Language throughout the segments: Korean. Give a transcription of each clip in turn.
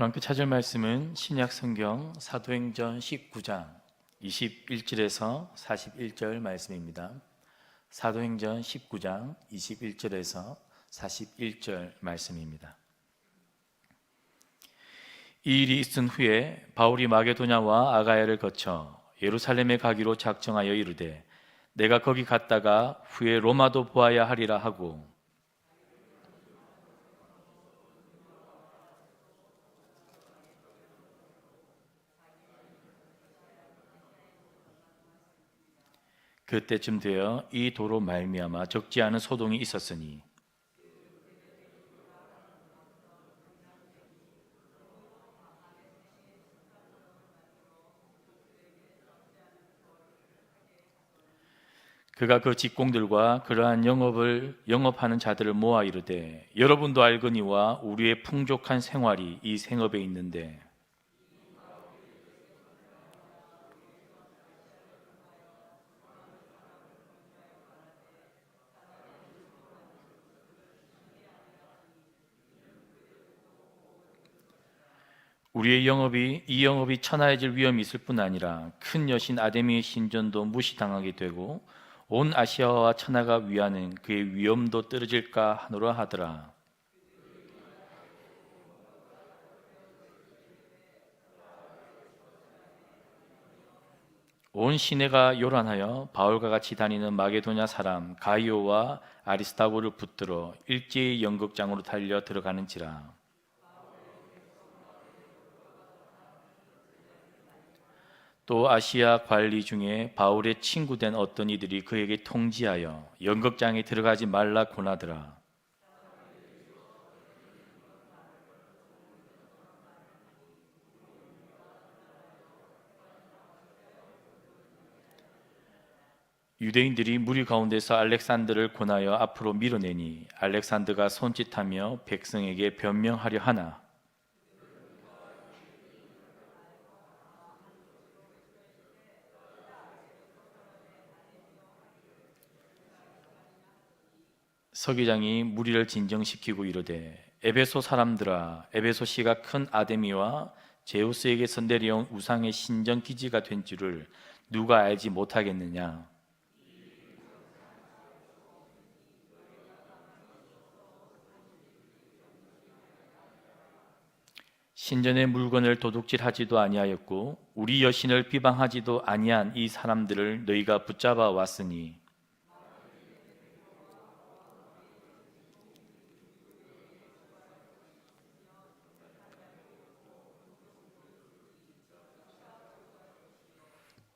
오늘 함께 찾을 말씀은 신약 성경 사도행전 19장 21절에서 41절 말씀입니다. 사도행전 19장 21절에서 41절 말씀입니다. 이 일이 있은 후에 바울이 마게도냐와 아가야를 거쳐 예루살렘에 가기로 작정하여 이르되 내가 거기 갔다가 후에 로마도 보아야 하리라 하고, 그때쯤 되어 이 도로 말미암아 적지 않은 소동이 있었으니 그가 그 직공들과 그러한 영업하는 자들을 모아 이르되 여러분도 알거니와 우리의 풍족한 생활이 이 생업에 있는데 우리의 이 영업이 천하해질 위험이 있을 뿐 아니라 큰 여신 아데미의 신전도 무시당하게 되고 온 아시아와 천하가 위하는 그의 위엄도 떨어질까 하노라 하더라. 온 시내가 요란하여 바울과 같이 다니는 마게도냐 사람 가이오와 아리스다고를 붙들어 일제히 연극장으로 달려 들어가는지라. 또 아시아 관리 중에 바울의 친구된 어떤 이들이 그에게 통지하여 연극장에 들어가지 말라 권하더라. 유대인들이 무리 가운데서 알렉산더를 권하여 앞으로 밀어내니 알렉산더가 손짓하며 백성에게 변명하려 하나 서기장이 무리를 진정시키고 이르되 에베소 사람들아, 에베소시가 큰 아데미와 제우스에게서 내려온 우상의 신전 기지가 된 줄을 누가 알지 못하겠느냐. 신전의 물건을 도둑질하지도 아니하였고 우리 여신을 비방하지도 아니한 이 사람들을 너희가 붙잡아 왔으니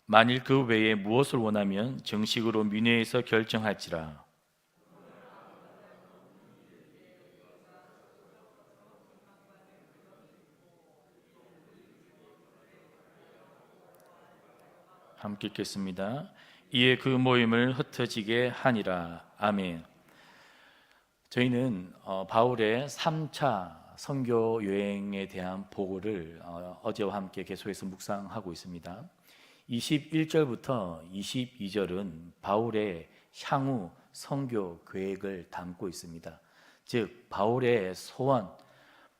만일 그 외에 무엇을 원하면 정식으로 민회에서 결정할지라. 함께 읽겠습니다. 이에 그 모임을 흩어지게 하니라. 아멘. 저희는 바울의 3차 선교 여행에 대한 보고를 어제와 함께 계속해서 묵상하고 있습니다. 21절부터 22절은 바울의 향후 선교 계획을 담고 있습니다. 즉 바울의 소원,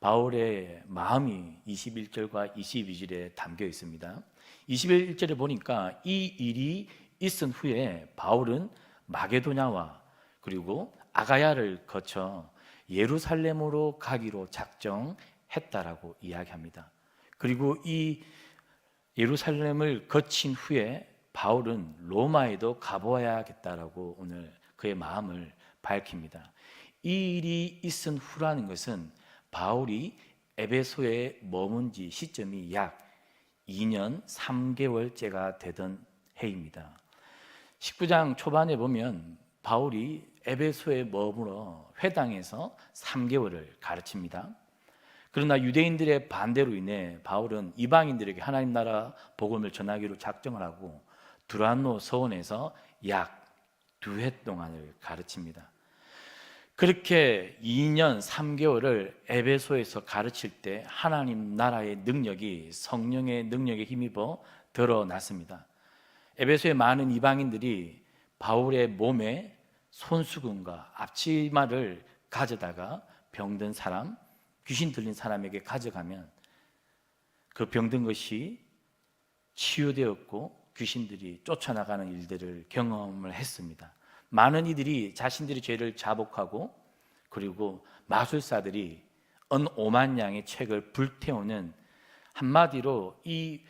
바울의 마음이 21절과 22절에 담겨 있습니다. 21절에 보니까 이 일이 있은 후에 바울은 마게도냐와 그리고 아가야를 거쳐 예루살렘으로 가기로 작정했다라고 이야기합니다. 그리고 이 예루살렘을 거친 후에 바울은 로마에도 가보아야겠다라고 오늘 그의 마음을 밝힙니다. 이 일이 있은 후라는 것은 바울이 에베소에 머문 지 시점이 약 2년 3개월째가 되던 해입니다. 19장 초반에 보면 바울이 에베소에 머물러 회당에서 3개월을 가르칩니다. 그러나 유대인들의 반대로 인해 바울은 이방인들에게 하나님 나라 복음을 전하기로 작정을 하고 두란노 서원에서 약 2해 동안을 가르칩니다. 그렇게 2년 3개월을 에베소에서 가르칠 때 하나님 나라의 능력이 성령의 능력에 힘입어 드러났습니다. 에베소의 많은 이방인들이 바울의 몸에 손수건과 앞치마를 가져다가 병든 사람, 귀신 들린 사람에게 가져가면 그 병든 것이 치유되었고 귀신들이 쫓아나가는 일들을 경험을 했습니다. 많은 이들이 자신들의 죄를 자복하고 그리고 마술사들이 은 5만 양의 책을 불태우는, 한마디로 이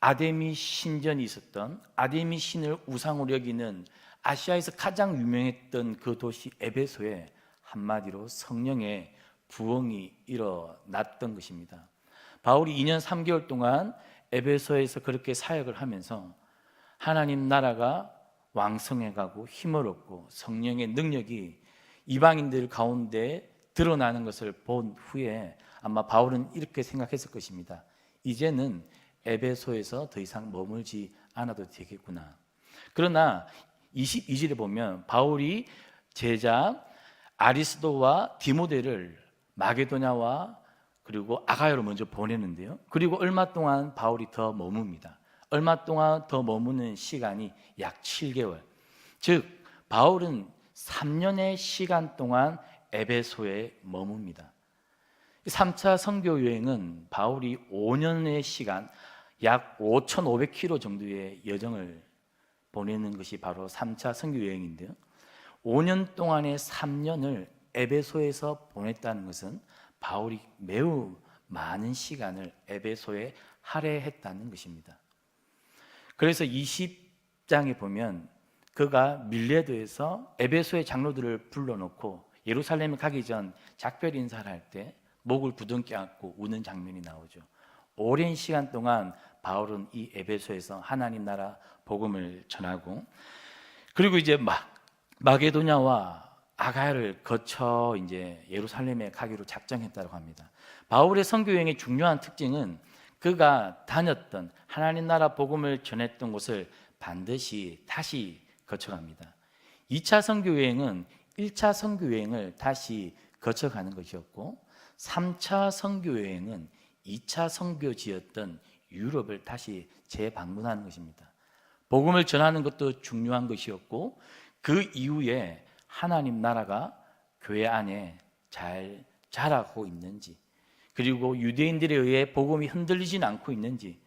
아데미 신전이 있었던, 아데미 신을 우상으로 여기는 아시아에서 가장 유명했던 그 도시 에베소에 한마디로 성령의 부흥이 일어났던 것입니다. 바울이 2년 3개월 동안 에베소에서 그렇게 사역을 하면서 하나님 나라가 왕성해가고 힘을 얻고 성령의 능력이 이방인들 가운데 드러나는 것을 본 후에 아마 바울은 이렇게 생각했을 것입니다. 이제는 에베소에서 더 이상 머물지 않아도 되겠구나. 그러나 22절에 보면 바울이 제자 아리스도와 디모데를 마게도냐와 그리고 아가야로 먼저 보내는데요. 그리고 얼마 동안 바울이 더 머뭅니다. 얼마 동안 더 머무는 시간이 약 7개월. 즉 바울은 3년의 시간 동안 에베소에 머뭅니다. 3차 선교 여행은 바울이 5년의 시간, 약 5,500km 정도의 여정을 보내는 것이 바로 3차 선교 여행인데요. 5년 동안의 3년을 에베소에서 보냈다는 것은 바울이 매우 많은 시간을 에베소에 할애했다는 것입니다. 그래서 20장에 보면 그가 밀레도에서 에베소의 장로들을 불러놓고 예루살렘에 가기 전 작별 인사를 할 때 목을 부둥켜 안고 우는 장면이 나오죠. 오랜 시간 동안 바울은 이 에베소에서 하나님 나라 복음을 전하고, 그리고 이제 마게도냐와 아가야를 거쳐 이제 예루살렘에 가기로 작정했다고 합니다. 바울의 선교 여행의 중요한 특징은 그가 다녔던 하나님 나라 복음을 전했던 곳을 반드시 다시 거쳐갑니다. 2차 선교 여행은 1차 선교 여행을 다시 거쳐가는 것이었고, 3차 선교 여행은 2차 선교지였던 유럽을 다시 재방문하는 것입니다. 복음을 전하는 것도 중요한 것이었고, 그 이후에 하나님 나라가 교회 안에 잘 자라고 있는지, 그리고 유대인들에 의해 복음이 흔들리진 않고 있는지,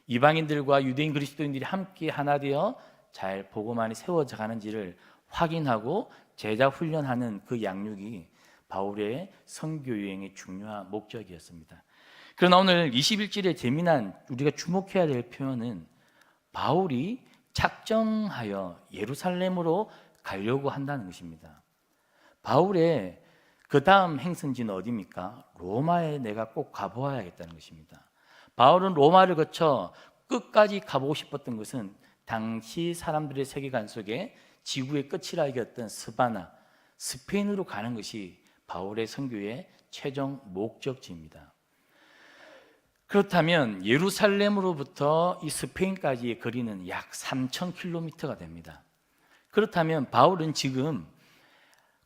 이방인들과 유대인 그리스도인들이 함께 하나 되어 잘 복음 안에 세워져 가는지를 확인하고 제자 훈련하는 그 양육이 바울의 선교 여행의 중요한 목적이었습니다. 그러나 오늘 21절에 재미난 우리가 주목해야 될 표현은 바울이 작정하여 예루살렘으로 가려고 한다는 것입니다. 바울의 그 다음 행선지는 어디입니까? 로마에 내가 꼭 가보아야겠다는 것입니다. 바울은 로마를 거쳐 끝까지 가보고 싶었던 것은 당시 사람들의 세계관 속에 지구의 끝이라 여겼던 스바나, 스페인으로 가는 것이 바울의 선교의 최종 목적지입니다. 그렇다면 예루살렘으로부터 이 스페인까지의 거리는 약 3,000km가 됩니다. 그렇다면 바울은 지금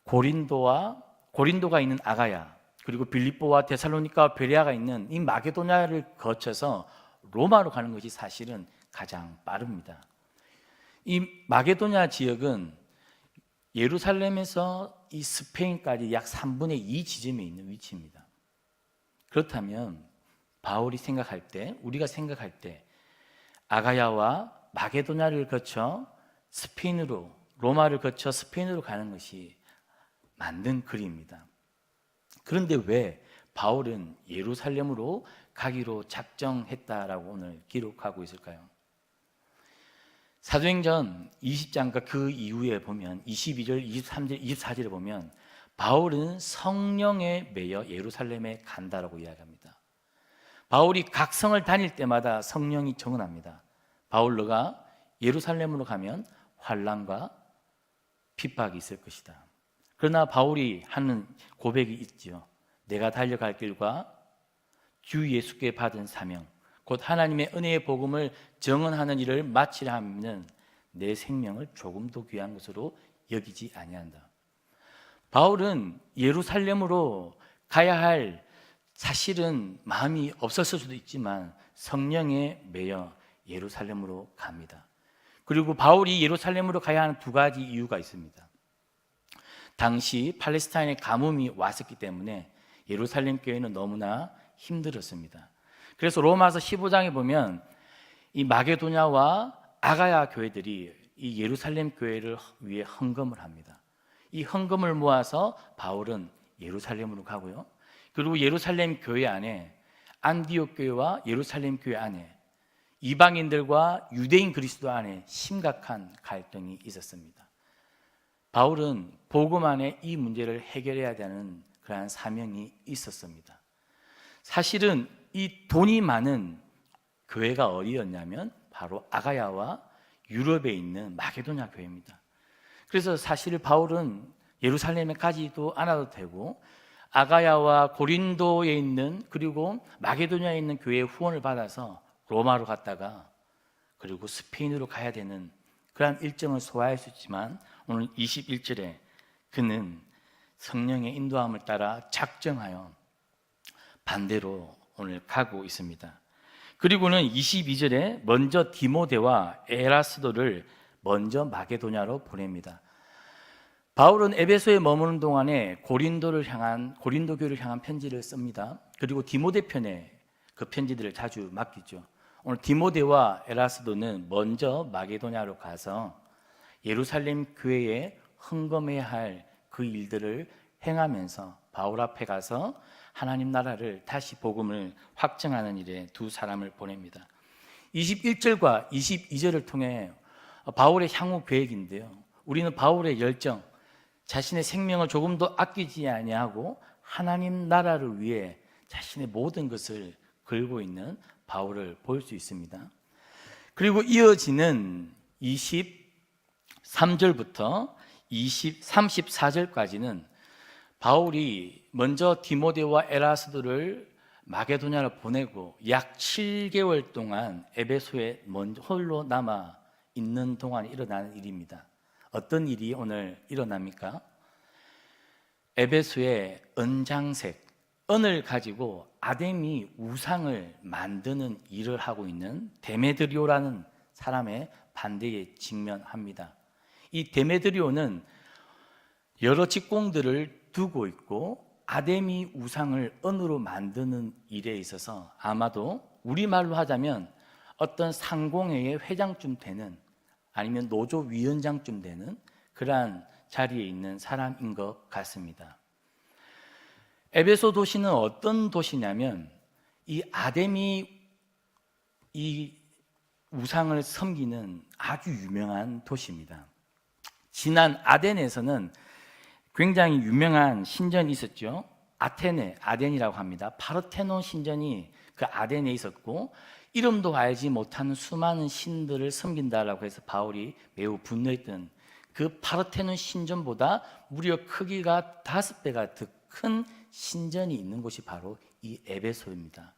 고린도가 있는 아가야, 그리고 빌립보와 데살로니카와 베레아가 있는 이 마게도냐를 거쳐서 로마로 가는 것이 사실은 가장 빠릅니다. 이 마게도냐 지역은 예루살렘에서 이 스페인까지 약 3분의 2 지점에 있는 위치입니다. 그렇다면 바울이 생각할 때, 우리가 생각할 때 아가야와 마게도냐를 거쳐 스페인으로, 로마를 거쳐 스페인으로 가는 것이 맞는 글입니다. 그런데 왜 바울은 예루살렘으로 가기로 작정했다라고 오늘 기록하고 있을까요? 사도행전 20장과 그 이후에 보면 22절, 23절, 24절에 보면 바울은 성령에 매여 예루살렘에 간다라고 이야기합니다. 바울이 각 성을 다닐 때마다 성령이 정언합니다. 바울 너가 예루살렘으로 가면 환난과 핍박이 있을 것이다. 그러나 바울이 하는 고백이 있죠. 내가 달려갈 길과 주 예수께 받은 사명, 곧 하나님의 은혜의 복음을 정언하는 일을 마치려 하면 내 생명을 조금도 귀한 것으로 여기지 아니한다. 바울은 예루살렘으로 가야 할 사실은 마음이 없었을 수도 있지만 성령에 매여 예루살렘으로 갑니다. 그리고 바울이 예루살렘으로 가야 하는 두 가지 이유가 있습니다. 당시 팔레스타인에 가뭄이 왔었기 때문에 예루살렘 교회는 너무나 힘들었습니다. 그래서 로마서 15장에 보면 이 마게도냐와 아가야 교회들이 이 예루살렘 교회를 위해 헌금을 합니다. 이 헌금을 모아서 바울은 예루살렘으로 가고요. 그리고 예루살렘 교회 안에 안디옥 교회와 예루살렘 교회 안에 이방인들과 유대인 그리스도 안에 심각한 갈등이 있었습니다. 바울은 복음 안에 이 문제를 해결해야 되는 그러한 사명이 있었습니다. 사실은 이 돈이 많은 교회가 어디였냐면 바로 아가야와 유럽에 있는 마게도냐 교회입니다. 그래서 사실 바울은 예루살렘에 가지도 않아도 되고 아가야와 고린도에 있는 그리고 마게도냐에 있는 교회의 후원을 받아서 로마로 갔다가 그리고 스페인으로 가야 되는 그러한 일정을 소화할 수 있지만 오늘 21절에 그는 성령의 인도함을 따라 작정하여 반대로 오늘 가고 있습니다. 그리고는 22절에 먼저 디모데와 에라스도를 먼저 마게도냐로 보냅니다. 바울은 에베소에 머무는 동안에 고린도 교회를 향한 편지를 씁니다. 그리고 디모데 편에 그 편지들을 자주 맡기죠. 오늘 디모데와 에라스도는 먼저 마게도냐로 가서 예루살렘 교회에 헌금해야 할 그 일들을 행하면서 바울 앞에 가서 하나님 나라를 다시 복음을 확증하는 일에 두 사람을 보냅니다. 21절과 22절을 통해 바울의 향후 계획인데요. 우리는 바울의 열정, 자신의 생명을 조금도 아끼지 아니하고 하나님 나라를 위해 자신의 모든 것을 걸고 있는 바울을 볼 수 있습니다. 그리고 이어지는 23절부터 34절까지는 바울이 먼저 디모데와 에라스도를 마게도냐로 보내고 약 7개월 동안 에베소에 홀로 남아 있는 동안 일어나는 일입니다. 어떤 일이 오늘 일어납니까? 에베소의 은장색, 은을 가지고 아데미 우상을 만드는 일을 하고 있는 데메드리오라는 사람의 반대에 직면합니다. 이 데메드리오는 여러 직공들을 두고 있고 아데미 우상을 은으로 만드는 일에 있어서 아마도 우리말로 하자면 어떤 상공회의 회장쯤 되는 아니면 노조위원장쯤 되는 그러한 자리에 있는 사람인 것 같습니다. 에베소 도시는 어떤 도시냐면 이 아데미 이 우상을 섬기는 아주 유명한 도시입니다. 지난 아덴에서는 굉장히 유명한 신전이 있었죠. 아덴이라고 합니다. 파르테논 신전이 그 아덴에 있었고 이름도 알지 못하는 수많은 신들을 섬긴다라고 해서 바울이 매우 분노했던 그 파르테논 신전보다 무려 크기가 5배가 더 큰 신전이 있는 곳이 바로 이 에베소입니다.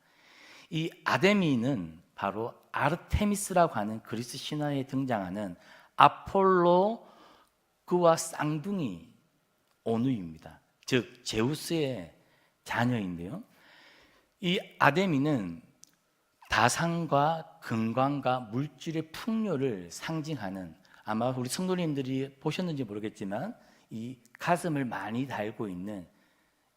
이 아데미는 바로 아르테미스라고 하는 그리스 신화에 등장하는 아폴로 그와 쌍둥이 오누입니다. 즉 제우스의 자녀인데요. 이 아데미는 다산과 금광과 물질의 풍요를 상징하는 아마 우리 성도님들이 보셨는지 모르겠지만 이 가슴을 많이 달고 있는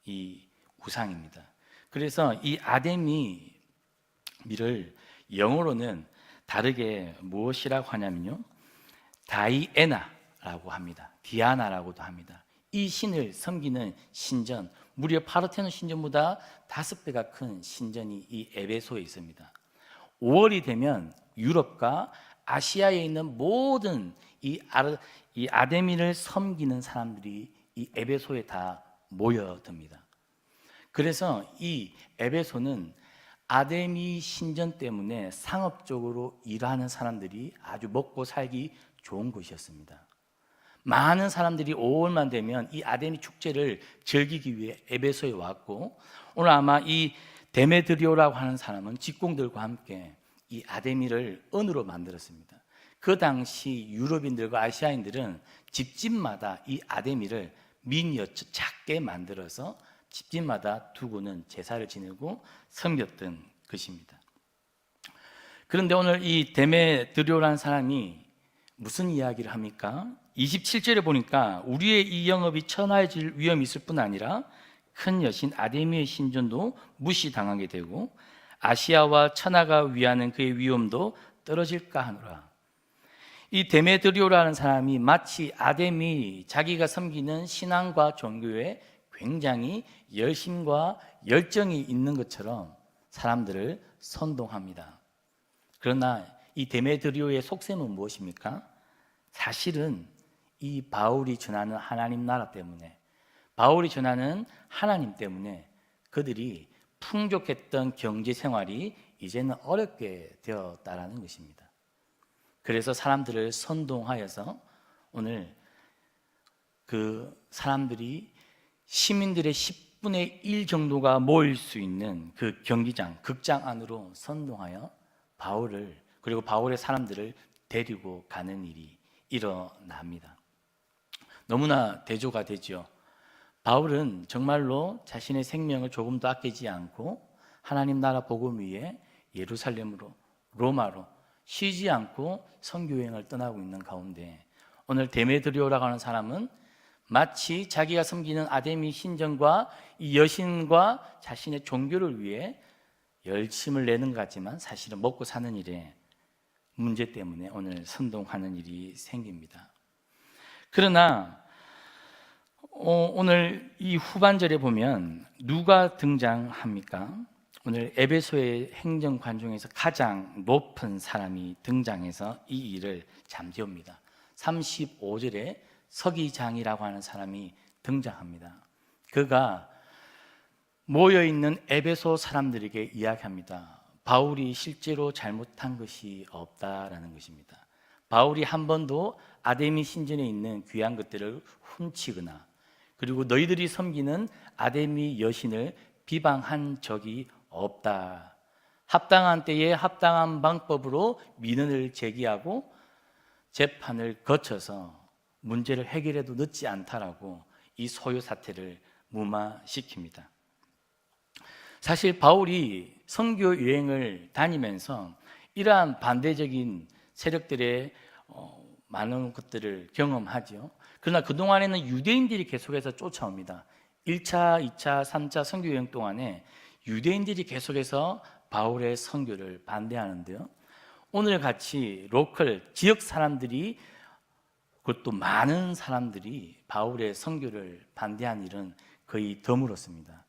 이 우상입니다. 그래서 이 아데미를 영어로는 다르게 무엇이라고 하냐면요. 다이애나라고 합니다. 디아나라고도 합니다. 이 신을 섬기는 신전, 무려 파르테논 신전보다 5배가 큰 신전이 이 에베소에 있습니다. 5월이 되면 유럽과 아시아에 있는 모든 이 아데미를 섬기는 사람들이 이 에베소에 다 모여듭니다. 그래서 이 에베소는 아데미 신전 때문에 상업적으로 일하는 사람들이 아주 먹고 살기 좋은 곳이었습니다. 많은 사람들이 5월만 되면 이 아데미 축제를 즐기기 위해 에베소에 왔고 오늘 아마 이 데메드리오라고 하는 사람은 직공들과 함께 이 아데미를 은으로 만들었습니다. 그 당시 유럽인들과 아시아인들은 집집마다 이 아데미를 미니어처 작게 만들어서 집집마다 두고는 제사를 지내고 섬겼던 것입니다. 그런데 오늘 이 데메드리오라는 사람이 무슨 이야기를 합니까? 27절에 보니까 우리의 이 영업이 천하해질 위험이 있을 뿐 아니라 큰 여신 아데미의 신전도 무시당하게 되고 아시아와 천하가 위하는 그의 위엄도 떨어질까 하노라. 이 데메드리오라는 사람이 마치 아담이 자기가 섬기는 신앙과 종교에 굉장히 열심과 열정이 있는 것처럼 사람들을 선동합니다. 그러나 이 데메드리오의 속셈은 무엇입니까? 사실은 이 바울이 전하는 하나님 나라 때문에, 바울이 전하는 하나님 때문에 그들이 풍족했던 경제 생활이 이제는 어렵게 되었다라는 것입니다. 그래서 사람들을 선동하여서 오늘 그 사람들이 시민들의 10분의 1 정도가 모일 수 있는 그 경기장, 극장 안으로 선동하여 바울을, 그리고 바울의 사람들을 데리고 가는 일이 일어납니다. 너무나 대조가 되죠. 바울은 정말로 자신의 생명을 조금도 아끼지 않고 하나님 나라 복음 위에 예루살렘으로, 로마로 쉬지 않고 선교여행을 떠나고 있는 가운데 오늘 데메드리오라고 하는 사람은 마치 자기가 섬기는 아데미 신전과 이 여신과 자신의 종교를 위해 열심을 내는 것 같지만 사실은 먹고 사는 일에 문제 때문에 오늘 선동하는 일이 생깁니다. 그러나 오늘 이 후반절에 보면 누가 등장합니까? 오늘 에베소의 행정관 중에서 가장 높은 사람이 등장해서 이 일을 잠재웁니다. 35절에 서기장이라고 하는 사람이 등장합니다. 그가 모여있는 에베소 사람들에게 이야기합니다. 바울이 실제로 잘못한 것이 없다라는 것입니다. 바울이 한 번도 아데미 신전에 있는 귀한 것들을 훔치거나 그리고 너희들이 섬기는 아데미 여신을 비방한 적이 없다. 합당한 때에 합당한 방법으로 민원을 제기하고 재판을 거쳐서 문제를 해결해도 늦지 않다라고 이 소요 사태를 무마시킵니다. 사실 바울이 선교 여행을 다니면서 이러한 반대적인 세력들의 많은 것들을 경험하죠. 그러나 그동안에는 유대인들이 계속해서 쫓아옵니다. 1차, 2차, 3차 선교 여행 동안에 유대인들이 계속해서 바울의 선교를 반대하는데요. 오늘 같이 로컬 지역 사람들이, 그것도 많은 사람들이 바울의 선교를 반대한 일은 거의 드물었습니다.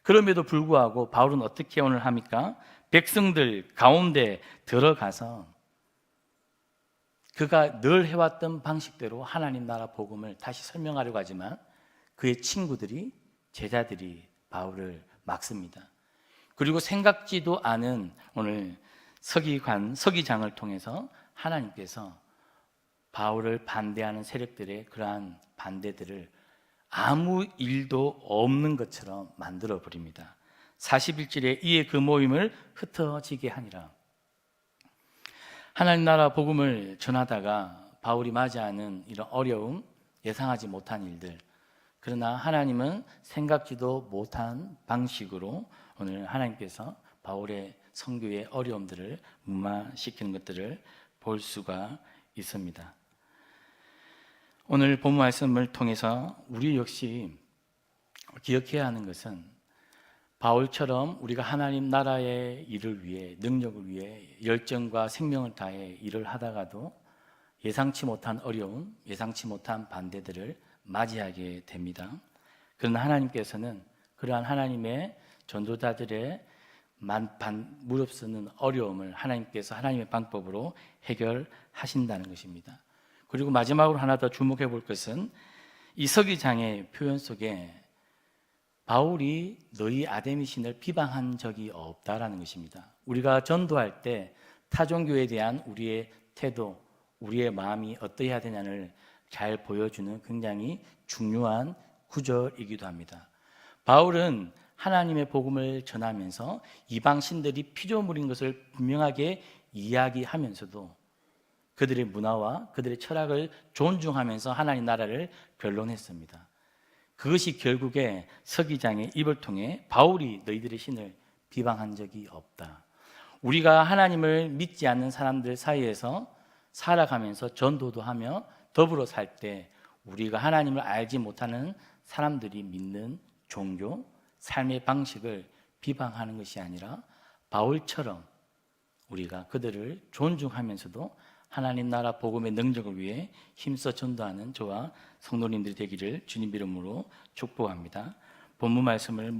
그럼에도 불구하고 바울은 어떻게 오늘 합니까? 백성들 가운데 들어가서 그가 늘 해왔던 방식대로 하나님 나라 복음을 다시 설명하려고 하지만 그의 친구들이, 제자들이 바울을 막습니다. 그리고 생각지도 않은 오늘 서기장을 통해서 하나님께서 바울을 반대하는 세력들의 그러한 반대들을 아무 일도 없는 것처럼 만들어 버립니다. 41절에 이에 그 모임을 흩어지게 하니라. 하나님 나라 복음을 전하다가 바울이 맞이하는 이런 어려움, 예상하지 못한 일들, 그러나 하나님은 생각지도 못한 방식으로 오늘 하나님께서 바울의 선교의 어려움들을 무마시키는 것들을 볼 수가 있습니다. 오늘 본문 말씀을 통해서 우리 역시 기억해야 하는 것은 바울처럼 우리가 하나님 나라의 일을 위해, 능력을 위해 열정과 생명을 다해 일을 하다가도 예상치 못한 어려움, 예상치 못한 반대들을 맞이하게 됩니다. 그러나 하나님께서는 그러한 하나님의 전도자들의 무릅쓰는 어려움을 하나님께서 하나님의 방법으로 해결하신다는 것입니다. 그리고 마지막으로 하나 더 주목해 볼 것은 이 서기장의 표현 속에 바울이 너희 아데미 신을 비방한 적이 없다라는 것입니다. 우리가 전도할 때 타종교에 대한 우리의 태도, 우리의 마음이 어떠해야 되냐를 잘 보여주는 굉장히 중요한 구절이기도 합니다. 바울은 하나님의 복음을 전하면서 이방 신들이 피조물인 것을 분명하게 이야기하면서도 그들의 문화와 그들의 철학을 존중하면서 하나님 나라를 변론했습니다. 그것이 결국에 서기장의 입을 통해 바울이 너희들의 신을 비방한 적이 없다. 우리가 하나님을 믿지 않는 사람들 사이에서 살아가면서 전도도 하며 더불어 살 때 우리가 하나님을 알지 못하는 사람들이 믿는 종교, 삶의 방식을 비방하는 것이 아니라 바울처럼 우리가 그들을 존중하면서도 하나님 나라 복음의 능력을 위해 힘써 전도하는 저와 성도님들이 되기를 주님 이름으로 축복합니다. 본문 말씀을